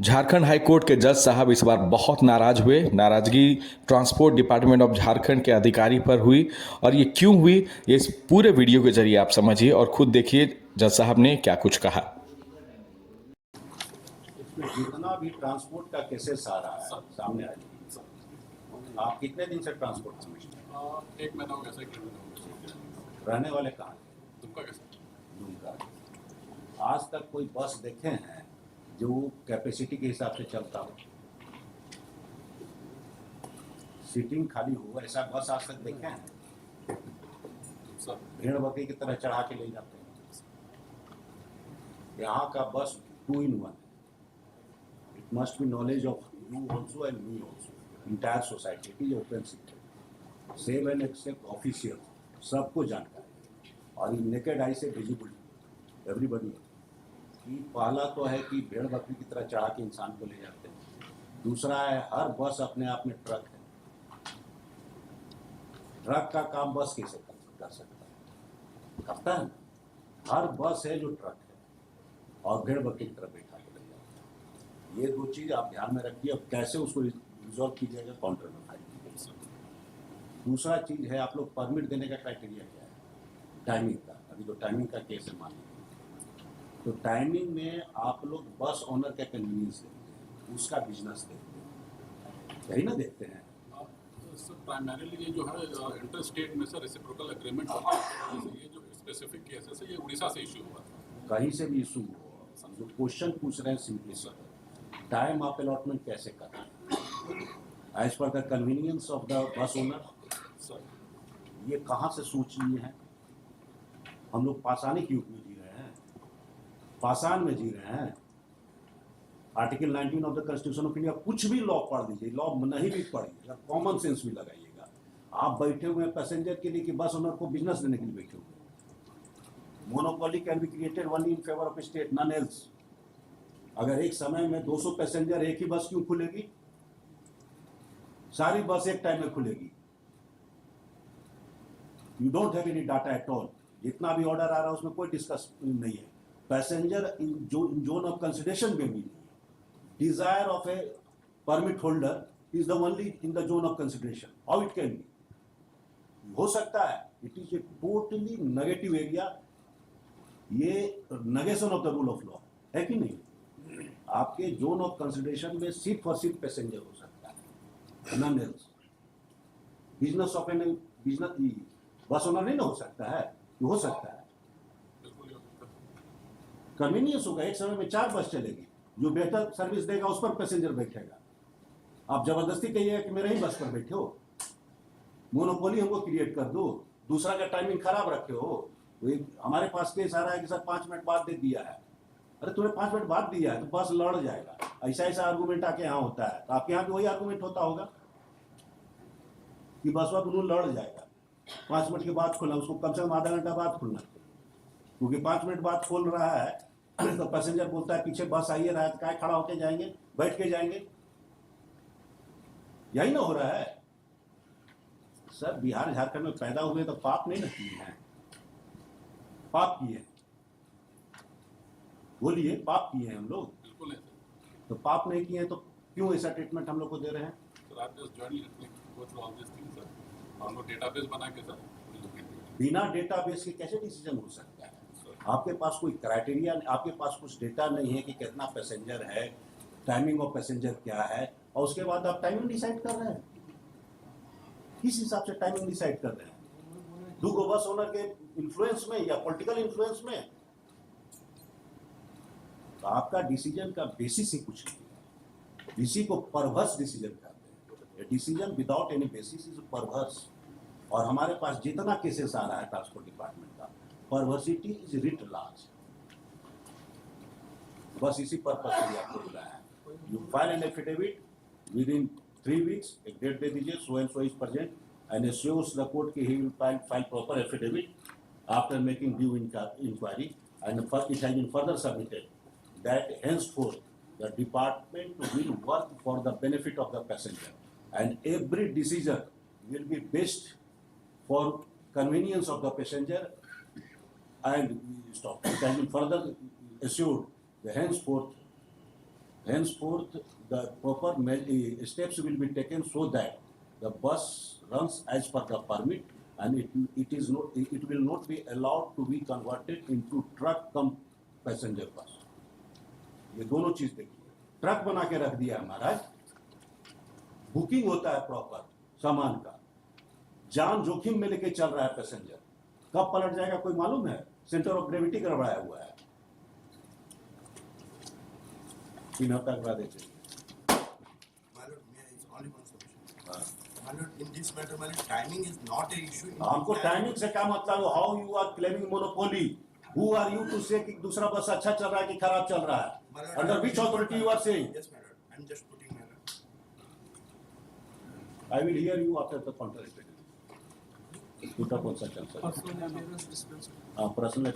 Jharkhand high court के जज साहब इस बार बहुत नाराज हुए। नाराजगी ट्रांसपोर्ट डिपार्टमेंट ऑफ झारखंड के अधिकारी पर हुई और ये क्यों हुई, ये इस पूरे वीडियो के जरिए आप समझिए और खुद देखिए जज साहब ने क्या कुछ कहा। इसमें जितना भी ट्रांसपोर्ट का केसेस आ रहा है सामने आ जाए। आप कितने दिन से ट्रांसपोर्ट कमिश्नर? एक महीना हो गया सर, एक महीना हो गया। रहने वाले कहाँ हैं? दुमका कैसे? दुमका। आज तक कोई बस देखे हैं जो कैपेसिटी के हिसाब से चलता हो, सीटिंग खाली हो, ऐसा बस आज तक देखे हैं? सर भेड़ बकरी की तरह चढ़ा के ले जाते हैं। यहाँ का बस 2 in 1 है। It must be knowledge of you also and me also, entire society. It is open secret, save and except official, सबको जानकारी और ये नेकेड आई से विजिबल एवरीबडी। पहला तो है कि भेड़ बकरी की तरह चढ़ा के इंसान को ले जाते हैं। दूसरा है हर बस अपने आप में ट्रक है। ट्रक का काम बस कैसे कर सकता है? करता है ना। हर बस है जो ट्रक है और भेड़ बकरी की तरह बैठा के ले जाता है। ये 2 चीज़ आप ध्यान में रखिए। अब कैसे उसको रिजॉल्व कीजिएगा, काउंटर में फाइल कीजिएगा। दूसरा चीज़ है आप लोग परमिट देने का क्राइटेरिया क्या है? टाइमिंग का। अभी तो टाइमिंग का केस है मान लीजिए, तो टाइमिंग में आप लोग बस ओनर का कन्वीनियंस देखते हैं, उसका बिजनेस देखते हैं, यही ना देखते हैं। सर प्राइमरीली ये जो है इंटर स्टेट में सर रेसिप्रोकल एग्रीमेंट होता है। ये जो स्पेसिफिक केसेस है ये उड़ीसा से इशू हुआ था। कहीं से भी इशू हो, जो क्वेश्चन पूछ रहे हैं सिंपली सर, टाइम आप अलॉटमेंट कैसे कर रहे हैं as per the convenience of the bus owner? Sir ये कहाँ से सोच लिए हैं? हम लोग पाषाणी के युग में जी रहे हैं, पाषाण में जी रहे हैं। Article 19 of the constitution of India, कुछ भी लॉ पढ़ लीजिए, लॉ नहीं भी पढ़िएगा, कॉमन सेंस भी लगाइएगा। आप बैठे हुए हैं पैसेंजर के लिए कि बस ओनर को बिजनेस देने के लिए बैठे हुए हैं। Monopoly can be created only in favour of state, none else. अगर एक समय में 200 पैसेंजर, एक ही बस क्यों खुलेगी? सारी बस एक टाइम में खुलेगी। You don't have any data at all. जितना भी ऑर्डर आ रहा है उसमें कोई डिस्कस नहीं है। Passenger in zone of consideration में भी नहीं है। Desire of a permit holder is the only in the zone of consideration. How it can be? हो सकता है it is a totally negative area. ये negation of the rule of law है कि नहीं? आपके जोन ऑफ कंसिडरेशन में सिर्फ और सिर्फ पैसेंजर हो सकता है, none else. Business of an business bus owner नहीं ना हो सकता है? हो सकता है। कन्वीनियंस होगा, एक समय में 4 बस चलेगी, जो बेहतर सर्विस देगा उस पर पैसेंजर बैठेगा। आप जबरदस्ती कहिएगा कि मेरे ही बस पर बैठे हो, मोनोपोली हमको क्रिएट कर दो, दूसरा का टाइमिंग खराब रखे हो। हमारे पास केस आ रहा है कि सर 5 मिनट बाद दे दिया है। अरे तुम्हें 5 मिनट बाद दिया है तो बस लड़ जाएगा। ऐसा ऐसा आर्गूमेंट आके यहाँ होता है, तो आपके यहाँ भी वही आर्गूमेंट होता होगा कि बस वक्त लड़ जाएगा। 5 मिनट के बाद खोलना, उसको कम से कम आधा घंटा बाद खोलना, क्योंकि 5 मिनट बाद खोल रहा है तो पैसेंजर बोलता है पीछे बस आइए रहा है, क्या खड़ा होके जाएंगे, बैठ के जाएंगे। यही ना हो रहा है सर। बिहार झारखंड में पैदा हुए तो पाप नहीं ना किए हैं? पाप किए, बोलिए, पाप किए हैं हम लोग? बिल्कुल है तो पाप नहीं किए हैं तो क्यों ऐसा ट्रीटमेंट हम लोग को दे रहे हैं? सर। आप just jointly go through all this things sir. हम लोग डेटाबेस बना के सर बिना डेटाबेस के कैसे डिसीजन हो सकता है? आपके पास कोई क्राइटेरिया, आपके पास कुछ डेटा नहीं है कि कितना पैसेंजर है, टाइमिंग ऑफ पैसेंजर क्या है, और उसके बाद आप टाइमिंग डिसाइड कर रहे हैं। किस हिसाब से टाइमिंग डिसाइड कर रहे हैं? दूगो बस ओनर के इन्फ्लुएंस में या पॉलिटिकल इन्फ्लुएंस में? तो आपका डिसीजन का बेसिस ही कुछ नहीं है। इसी को परवर्स डिसीजन कहते हैं। Decision without any basis is perverse. और हमारे पास जितना केसेस आ रहा है ट्रांसपोर्ट डिपार्टमेंट का, परवर्सिटी इज रिट लार्ज। बस इसी पर्पज के लिए आपको बुलाया है। You file an affidavit within 3 weeks, एक डेट दे दीजिए, so and so is present and assures the court कि he will file proper affidavit after making due inquiry and it has been further submitted that henceforth the department will work for the benefit of the passenger and every decision will be based for convenience of the passenger and stop. It has been further assured the henceforth Henceforth, the proper steps will be taken so that the bus runs as per the permit, and it will not be allowed to be converted into truck cum passenger bus. ये दोनों चीज देखिए, truck बना के रख दिया है महाराज, booking होता है प्रॉपर सामान का, जान जोखिम में लेके चल रहा है पैसेंजर, कब पलट जाएगा कोई मालूम है? सेंटर ऑफ ग्रेविटी गड़बड़ाया हुआ है। 3 हफ्ता के बाद चाहिए। My lord, it's only one solution. My lord, in this matter, my lord, timing is not an issue. हमको टाइमिंग से क्या मतलब? How you are claiming monopoly? Who are you to say कि दूसरा बस अच्छा चल रहा है कि खराब चल रहा है? My lord, under which authority you are saying? Yes, my lord. I'm just putting my lord. I will hear you after the contract. दूसरा कौन सा चल सकता है? पर्सनल